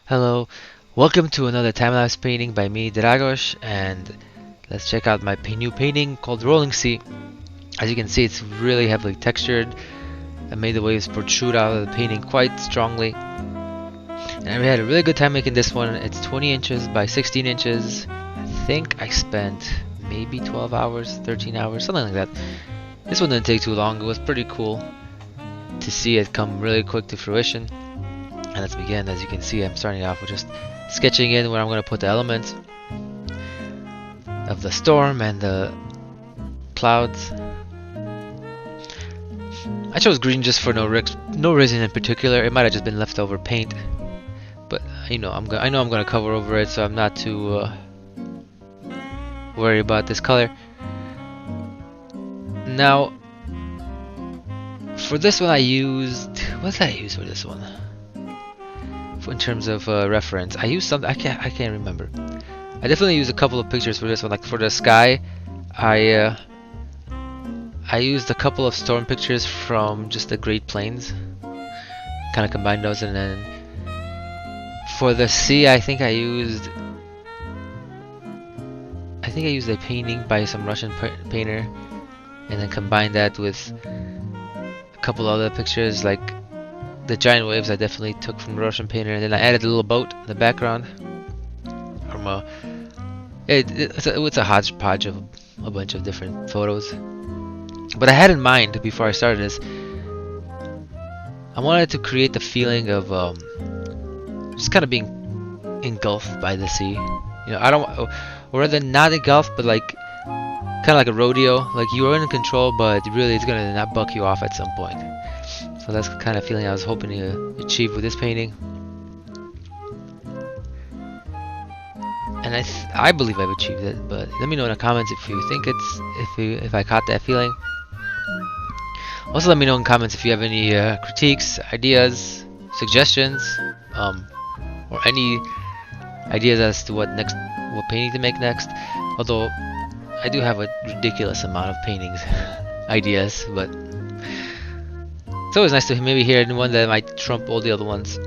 Hello, welcome to another time-lapse painting by me, Dragos, and let's check out my new painting called Rolling Sea. As you can see, it's really heavily textured. I made the waves protrude out of the painting quite strongly. And I had a really good time making this one. It's 20 inches by 16 inches. I think I spent maybe 12 hours, 13 hours, something like that. This one didn't take too long. It was pretty cool to see it come really quick to fruition. And let's begin. As you can see, I'm starting off with just sketching in where I'm going to put the elements of the storm and the clouds. I chose green just for no reason in particular. It might have just been leftover paint, but I know I'm going to cover over it, so I'm not too worried about this color. Now, for this one, I used what did I use for this one? In terms of reference, I used something I can't remember. I definitely used a couple of pictures for this one. Like for the sky, I used a couple of storm pictures from just the Great Plains. Kind of combined those, and then for the sea, I think I used a painting by some Russian painter, and then combined that with a couple other pictures like the giant waves I definitely took from the Russian painter, and then I added a little boat in the background. It's a hodgepodge of a bunch of different photos. But I had in mind before I started this, I wanted to create the feeling of just kind of being engulfed by the sea. You know, I don't, or rather not engulfed, but like kind of like a rodeo. Like you are in control, but really it's gonna not buck you off at some point. So that's the kind of feeling I was hoping to achieve with this painting, and I believe I've achieved it. But let me know in the comments if you think if I caught that feeling. Also, let me know in comments if you have any critiques, ideas, suggestions, or any ideas as to what painting to make next. Although I do have a ridiculous amount of paintings ideas, but it's always nice to maybe hear one that might trump all the other ones.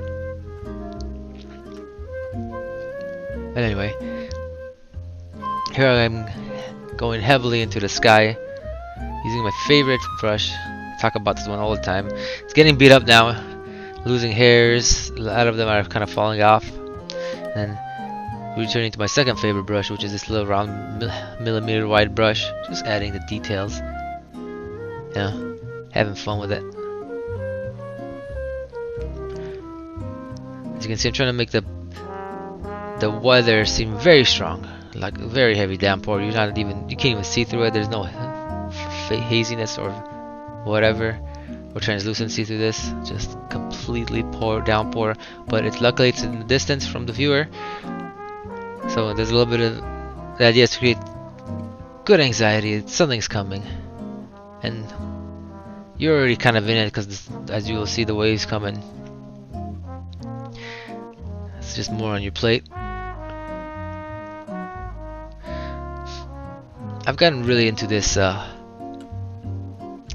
But anyway, here I'm going heavily into the sky using my favorite brush. I talk about this one all the time. It's getting beat up now, losing hairs. A lot of them are kind of falling off. And returning to my second favorite brush, which is this little round millimeter wide brush. Just adding the details. Yeah, having fun with it. As you can see, I'm trying to make the weather seem very strong, like a very heavy downpour. You can't even see through it. There's no haziness or whatever or translucency through this. Just completely downpour. But luckily it's in the distance from the viewer, so there's a little bit of the idea is to create good anxiety. Something's coming, and you're already kind of in it because as you will see, the waves coming. It's just more on your plate. I've gotten really into this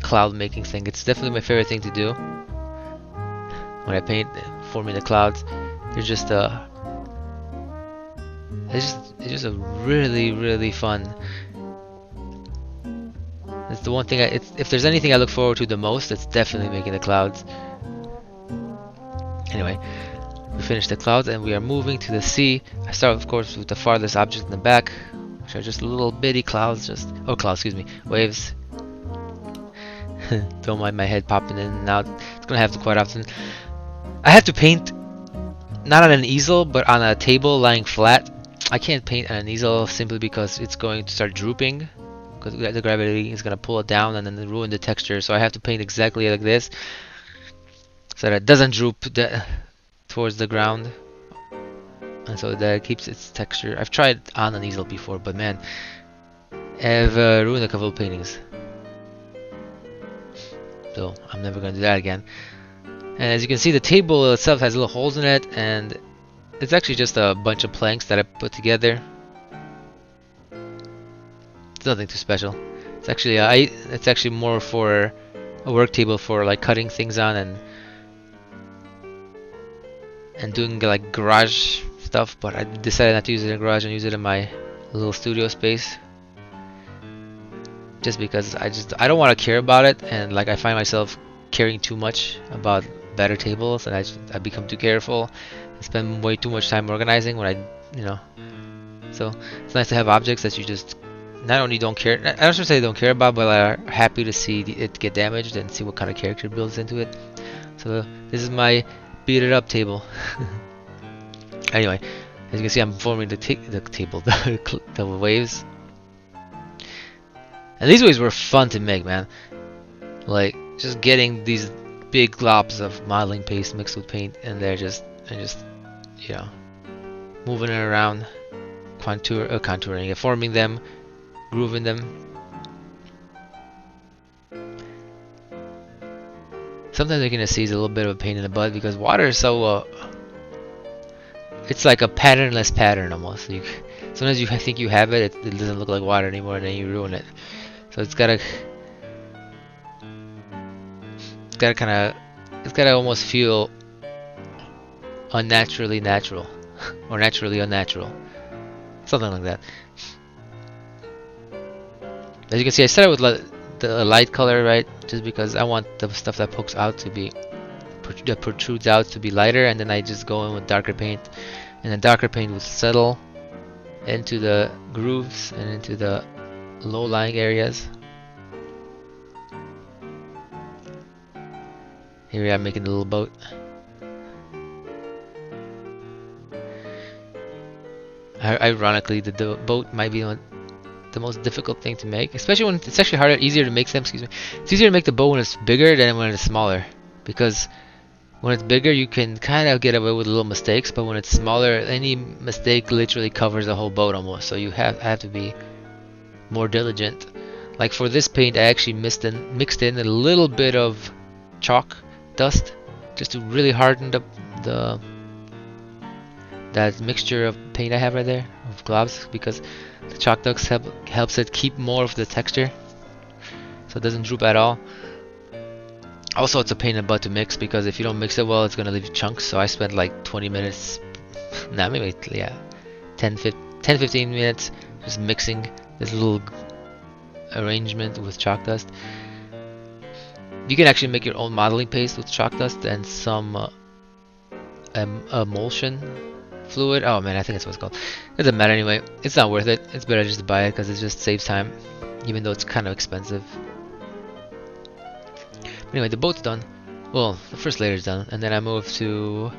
cloud making thing. It's definitely my favorite thing to do when I paint, forming the clouds. They're just it's just a really fun. It's the one thing if there's anything I look forward to the most, it's definitely making the clouds. Anyway, we finished the clouds and we are moving to the sea. I start, of course, with the farthest object in the back, which are just little bitty clouds, waves. Don't mind my head popping in and out. It's gonna happen quite often. I have to paint not on an easel, but on a table lying flat. I can't paint on an easel simply because it's going to start drooping, because the gravity is gonna pull it down and then ruin the texture. So I have to paint exactly like this, so that it doesn't droop towards the ground, and so that it keeps its texture. I've tried on an easel before, but man, I've ruined a couple of paintings, so I'm never gonna do that again. And as you can see, the table itself has little holes in it, and it's actually just a bunch of planks that I put together. It's nothing too special. It's actually more for a work table for like cutting things on and and doing like garage stuff, but I decided not to use it in the garage and use it in my little studio space, just because I don't want to care about it, and like I find myself caring too much about better tables, and I become too careful and spend way too much time organizing when so it's nice to have objects that you just not only don't care, I don't should say don't care about, but are happy to see it get damaged and see what kind of character builds into it. So this is my beat it up table. Anyway, as you can see, I'm forming the table, the waves. And these waves were fun to make, man. Like just getting these big globs of modeling paste mixed with paint, and they're just moving it around, contouring, forming them, grooving them. Sometimes you're gonna see is a little bit of a pain in the butt because water is so it's like a patternless pattern almost. Sometimes you think you have it, it doesn't look like water anymore, and then you ruin it. So it's gotta almost feel unnaturally natural or naturally unnatural, something like that. As you can see, I started with the light color, right? Just because I want the stuff that pokes out to be that protrudes out to be lighter, and then I just go in with darker paint, and then darker paint will settle into the grooves and into the low-lying areas. Here we are making a little boat. Ironically, the boat might be the most difficult thing to make, especially when it's actually easier to make them. Excuse me. It's easier to make the boat when it's bigger than when it's smaller, because when it's bigger, you can kind of get away with little mistakes, but when it's smaller, any mistake literally covers the whole boat almost. So I have to be more diligent. Like for this paint, I actually mixed in a little bit of chalk dust just to really harden that mixture of paint I have right there of globs, because the chalk dust helps it keep more of the texture, so it doesn't droop at all. Also, it's a pain in the butt to mix, because if you don't mix it well, it's gonna leave you chunks. So I spent like 20 minutes, nah, maybe 10-15 minutes just mixing this little arrangement with chalk dust. You can actually make your own modeling paste with chalk dust and some emulsion fluid. Oh man, I think that's what it's called. It doesn't matter anyway. It's not worth it. It's better just to buy it because it just saves time, even though it's kind of expensive. But anyway, the boat's done. Well, the first layer is done, and then I move to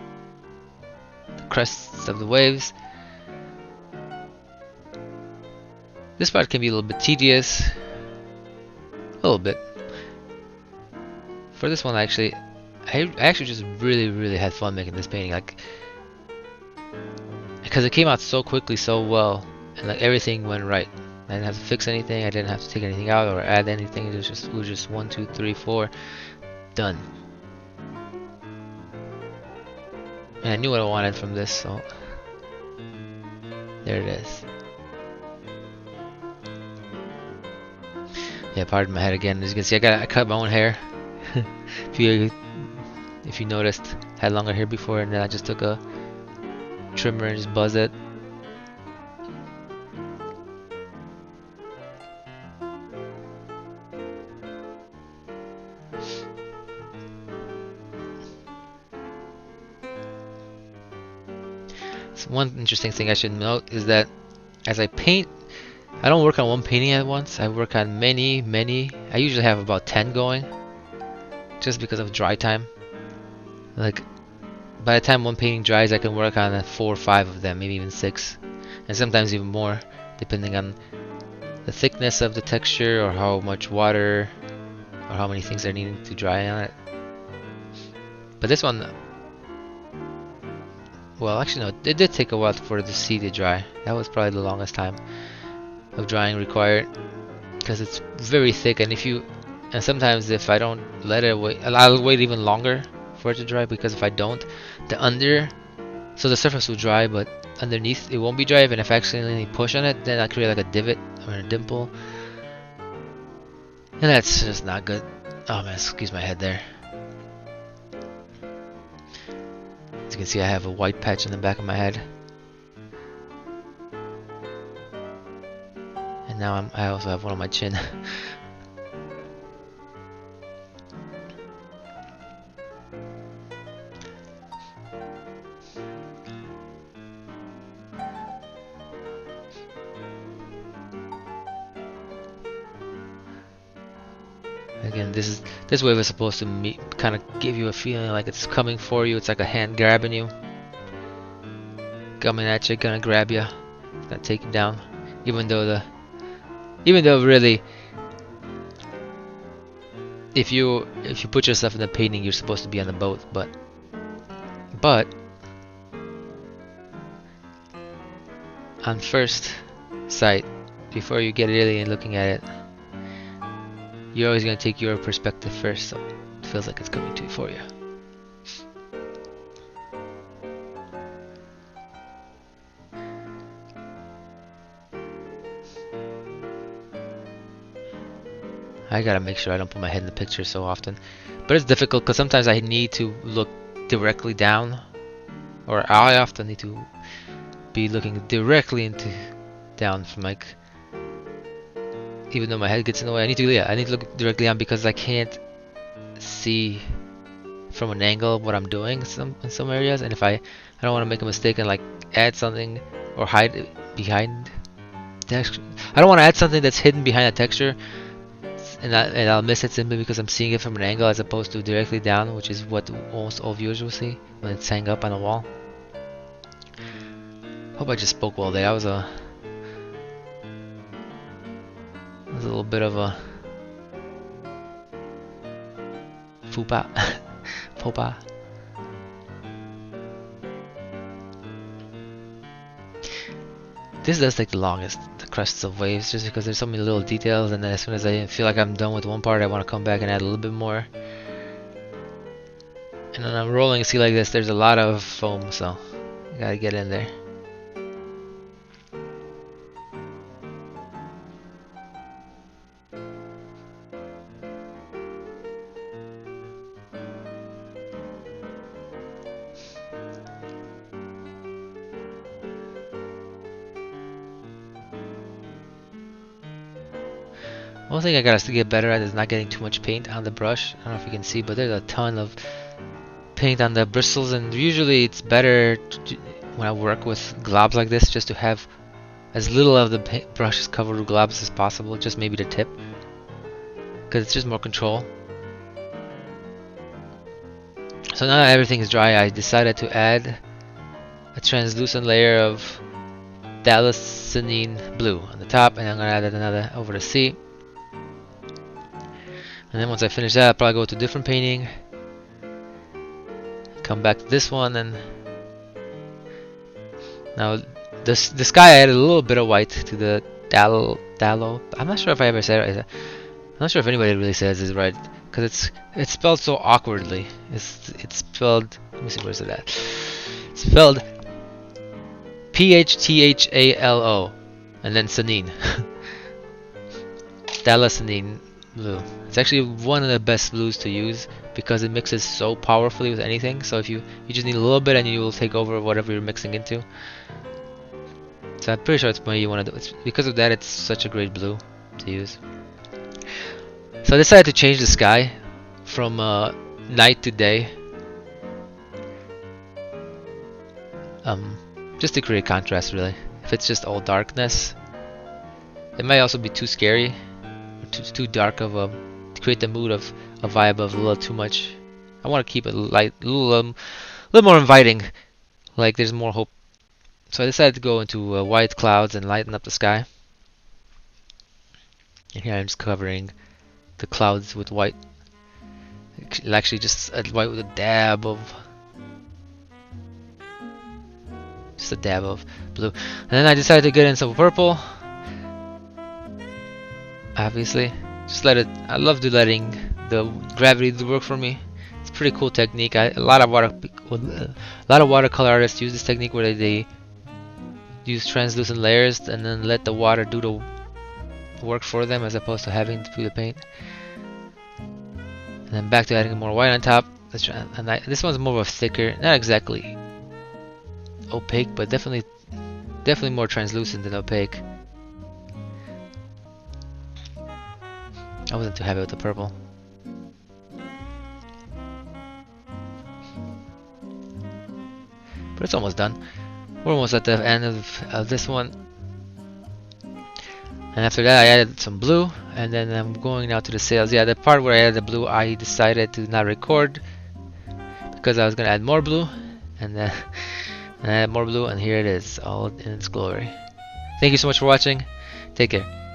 the crests of the waves. This part can be a little bit tedious. A little bit. For this one, I actually just really had fun making this painting, like, because it came out so quickly, so well, and like everything went right. I didn't have to fix anything. I didn't have to take anything out or add anything. It was just 1, 2, 3, 4, done. And I knew what I wanted from this, so there it is. Yeah, pardon my head again. As you can see, I cut my own hair. If you noticed, I had longer hair before, and then I just took a trimmer and just buzzed it. So one interesting thing I should note is that as I paint, I don't work on one painting at once. I work on many. I usually have about 10 going, just because of dry time. Like, by the time one painting dries, I can work on 4 or 5 of them, maybe even 6, and sometimes even more, depending on the thickness of the texture or how much water or how many things are needing to dry on it. But this one, well, actually no, it did take a while for the sea to dry. That was probably the longest time of drying required, because it's very thick, and sometimes if I don't let it wait, I'll wait even longer for it to dry, because if I don't, so the surface will dry, but underneath it won't be dry. And if I accidentally push on it, then I create like a divot or a dimple, and that's just not good. Oh man, excuse my head there. As you you can see, I have a white patch in the back of my head. And now I also have one on my chin. Again, this wave is supposed to kind of give you a feeling like it's coming for you. It's like a hand grabbing you, coming at you, gonna grab you, gonna take you down. Even though really, if you put yourself in the painting, you're supposed to be on the boat. But on first sight, before you get really in looking at it, you're always going to take your perspective first, so it feels like it's coming to you for you. I gotta make sure I don't put my head in the picture so often. But it's difficult because sometimes I need to look directly down, or I often need to be looking directly down from like, even though my head gets in the way, I need to look directly down because I can't see from an angle what I'm doing in some areas, and if I don't want to make a mistake and like add something or hide it behind texture. I don't want to add something that's hidden behind a texture, and I'll miss it simply because I'm seeing it from an angle as opposed to directly down, which is what almost all viewers will see when it's hanging up on the wall. Hope I just spoke well there. That was a little bit of a faux pas. Faux pas. This does take the longest, the crests of waves, just because there's so many little details, and then as soon as I feel like I'm done with one part, I want to come back and add a little bit more. And when I'm rolling a sea like this, there's a lot of foam, so you gotta get in there. One thing I gotta get better at is not getting too much paint on the brush. I don't know if you can see, but there's a ton of paint on the bristles, and usually it's better when I work with globs like this just to have as little of the brushes covered with globs as possible, just maybe the tip, because it's just more control. So now that everything is dry, I decided to add a translucent layer of Larsen blue on the top, and I'm gonna add another over the sea. And then once I finish that, I'll probably go to a different painting, come back to this one, and now the sky, I added a little bit of white to the Dallo. I'm not sure if I ever said it right. I'm not sure if anybody really says this right, because it's spelled so awkwardly. It's spelled, let me see, where's it at? It's spelled Phthalo and then Sanin. Larsen blue. It's actually one of the best blues to use because it mixes so powerfully with anything. So if you just need a little bit and you will take over whatever you're mixing into. So I'm pretty sure it's what you want to do. It's because of that, it's such a great blue to use. So I decided to change the sky from night to day, just to create contrast, really. If it's just all darkness, it might also be too scary, or too dark of a, to create the mood of a vibe of a little too much. I want to keep it light, a little more inviting, like there's more hope. So I decided to go into white clouds and lighten up the sky. And here I'm just covering the clouds with white. Actually, just white with a dab of blue. And then I decided to get in some purple. Obviously, just let it. I love letting the gravity do the work for me. It's a pretty cool technique. A lot of watercolor artists use this technique where they use translucent layers and then let the water do the work for them as opposed to having to do the paint. And then back to adding more white on top. This one's more of a thicker, not exactly opaque, but definitely more translucent than opaque. I wasn't too happy with the purple. But it's almost done. We're almost at the end of this one. And after that I added some blue, and then I'm going now to the sails. Yeah, the part where I added the blue, I decided to not record because I was gonna add more blue, and then I added more blue, and here it is, all in its glory. Thank you so much for watching. Take care.